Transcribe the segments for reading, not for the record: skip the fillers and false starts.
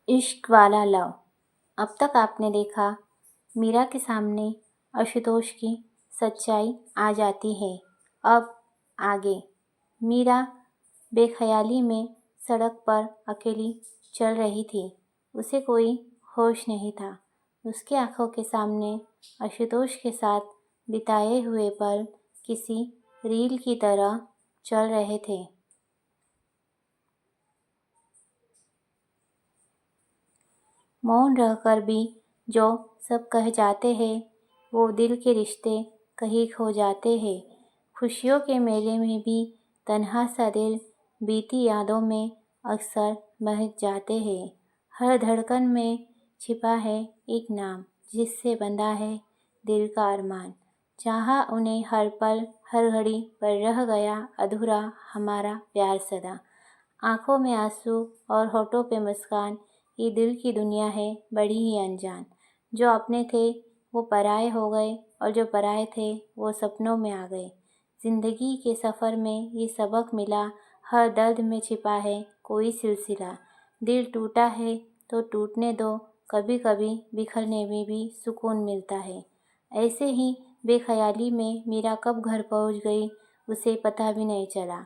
इश्क वाला लव। अब तक आपने देखा मीरा के सामने आशुतोष की सच्चाई आ जाती है। अब आगे मीरा बेख्याली में सड़क पर अकेली चल रही थी। उसे कोई होश नहीं था। उसकी आंखों के सामने आशुतोष के साथ बिताए हुए पल किसी रील की तरह चल रहे थे। मौन रहकर भी जो सब कह जाते हैं वो दिल के रिश्ते कहीं खो जाते हैं। खुशियों के मेले में भी तन्हा सा दिल बीती यादों में अक्सर बह जाते हैं। हर धड़कन में छिपा है एक नाम जिससे बंधा है दिल का अरमान। चाहा उन्हें हर पल हर घड़ी पर रह गया अधूरा हमारा प्यार सदा। आंखों में आंसू और होठों पे मुस्कान, ये दिल की दुनिया है बड़ी ही अनजान। जो अपने थे वो पराए हो गए और जो पराए थे वो सपनों में आ गए। ज़िंदगी के सफ़र में ये सबक मिला, हर दर्द में छिपा है कोई सिलसिला। दिल टूटा है तो टूटने दो, कभी कभी बिखरने में भी सुकून मिलता है। ऐसे ही बेख्याली में मीरा कब घर पहुंच गई उसे पता भी नहीं चला।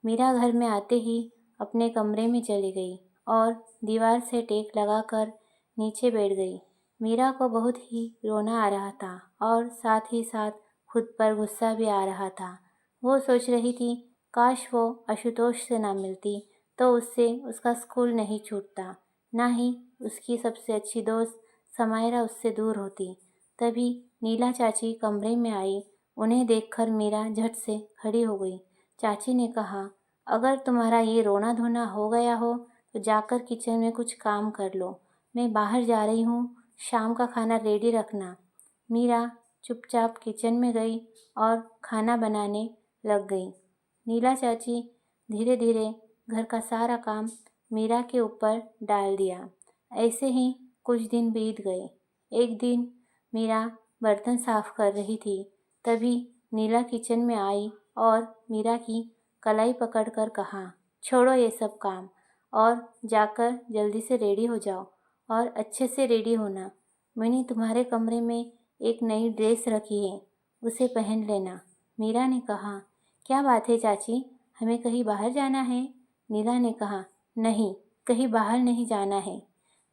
मीरा घर में आते ही अपने कमरे में चली गई और दीवार से टेक लगाकर नीचे बैठ गई। मीरा को बहुत ही रोना आ रहा था और साथ ही साथ खुद पर गुस्सा भी आ रहा था। वो सोच रही थी काश वो आशुतोष से ना मिलती तो उससे उसका स्कूल नहीं छूटता, ना ही उसकी सबसे अच्छी दोस्त समायरा उससे दूर होती। तभी नीला चाची कमरे में आई। उन्हें देखकर मीरा झट से खड़ी हो गई। चाची ने कहा, अगर तुम्हारा ये रोना धोना हो गया हो तो जाकर किचन में कुछ काम कर लो। मैं बाहर जा रही हूँ, शाम का खाना रेडी रखना। मीरा चुपचाप किचन में गई और खाना बनाने लग गई। नीला चाची धीरे धीरे घर का सारा काम मीरा के ऊपर डाल दिया। ऐसे ही कुछ दिन बीत गए। एक दिन मीरा बर्तन साफ कर रही थी, तभी नीला किचन में आई और मीरा की कलाई पकड़कर कहा, छोड़ो ये सब काम और जाकर जल्दी से रेडी हो जाओ और अच्छे से रेडी होना। मैंने तुम्हारे कमरे में एक नई ड्रेस रखी है, उसे पहन लेना। मीरा ने कहा, क्या बात है चाची, हमें कहीं बाहर जाना है? नीला ने कहा, नहीं, कहीं बाहर नहीं जाना है।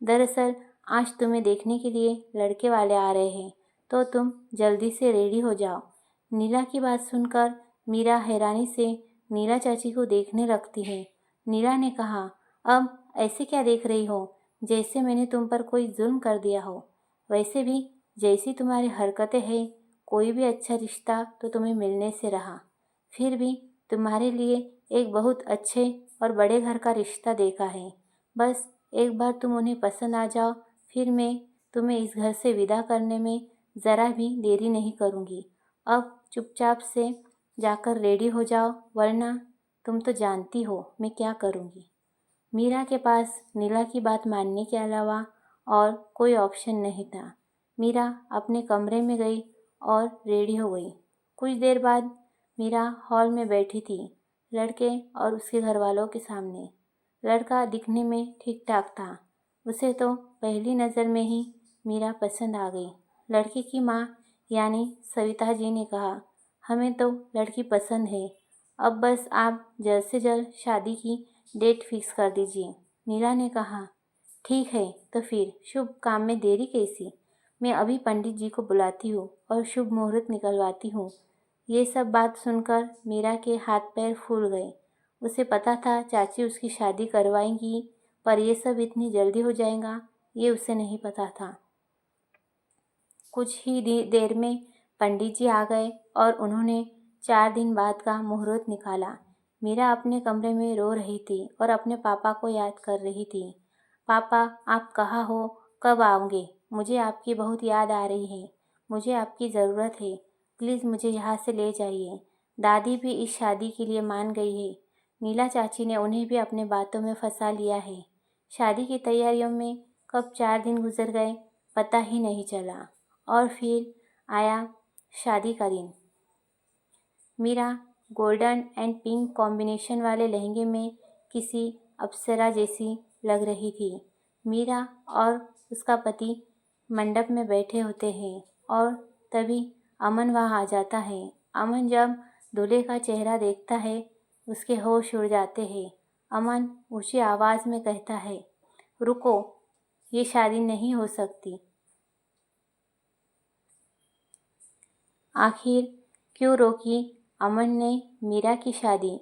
दरअसल आज तुम्हें देखने के लिए लड़के वाले आ रहे हैं, तो तुम जल्दी से रेडी हो जाओ। नीला की बात सुनकर मीरा हैरानी से नीला चाची को देखने लगती है। नीला ने कहा, अब ऐसे क्या देख रही हो, जैसे मैंने तुम पर कोई जुल्म कर दिया हो। वैसे भी जैसी तुम्हारी हरकतें हैं, कोई भी अच्छा रिश्ता तो तुम्हें मिलने से रहा। फिर भी तुम्हारे लिए एक बहुत अच्छे और बड़े घर का रिश्ता देखा है। बस एक बार तुम उन्हें पसंद आ जाओ, फिर मैं तुम्हें इस घर से विदा करने में ज़रा भी देरी नहीं करूँगी। अब चुपचाप से जाकर रेडी हो जाओ, वरना तुम तो जानती हो मैं क्या करूँगी। मीरा के पास नीला की बात मानने के अलावा और कोई ऑप्शन नहीं था। मीरा अपने कमरे में गई और रेडी हो गई। कुछ देर बाद मीरा हॉल में बैठी थी, लड़के और उसके घर वालों के सामने। लड़का दिखने में ठीक ठाक था। उसे तो पहली नज़र में ही मीरा पसंद आ गई। लड़के की माँ यानी सविता जी ने कहा, हमें तो लड़की पसंद है, अब बस आप जल्द से जल्द शादी की डेट फिक्स कर दीजिए। नीला ने कहा, ठीक है, तो फिर शुभ काम में देरी कैसी? मैं अभी पंडित जी को बुलाती हूँ और शुभ मुहूर्त निकलवाती हूँ। ये सब बात सुनकर मीरा के हाथ पैर फूल गए। उसे पता था चाची उसकी शादी करवाएंगी, पर यह सब इतनी जल्दी हो जाएगा ये उसे नहीं पता था। कुछ ही देर में पंडित जी आ गए और उन्होंने 4 दिन बाद का मुहूर्त निकाला। मीरा अपने कमरे में रो रही थी और अपने पापा को याद कर रही थी। पापा, आप कहाँ हो? कब आओगे? मुझे आपकी बहुत याद आ रही है। मुझे आपकी ज़रूरत है। प्लीज़ मुझे यहाँ से ले जाइए। दादी भी इस शादी के लिए मान गई है। नीला चाची ने उन्हें भी अपने बातों में फंसा लिया है। शादी की तैयारियों में कब 4 दिन गुजर गए पता ही नहीं चला। और फिर आया शादी का दिन। Meera golden and pink combination वाले लहंगे में किसी अप्सरा जैसी लग रही थी। मीरा और उसका पति मंडप में बैठे होते हैं और तभी अमन वहाँ आ जाता है। अमन जब दूल्हे का चेहरा देखता है उसके होश उड़ जाते हैं। अमन ऊंची आवाज़ में कहता है, रुको, ये शादी नहीं हो सकती। आखिर क्यों रोकी अमन ने मीरा की शादी?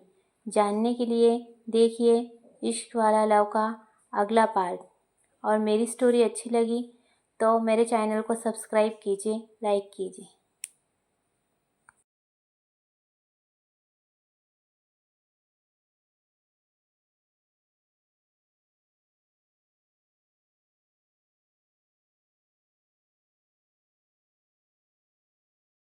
जानने के लिए देखिए इश्क वाला लव का अगला पार्ट। और मेरी स्टोरी अच्छी लगी तो मेरे चैनल को सब्सक्राइब कीजिए, लाइक कीजिए।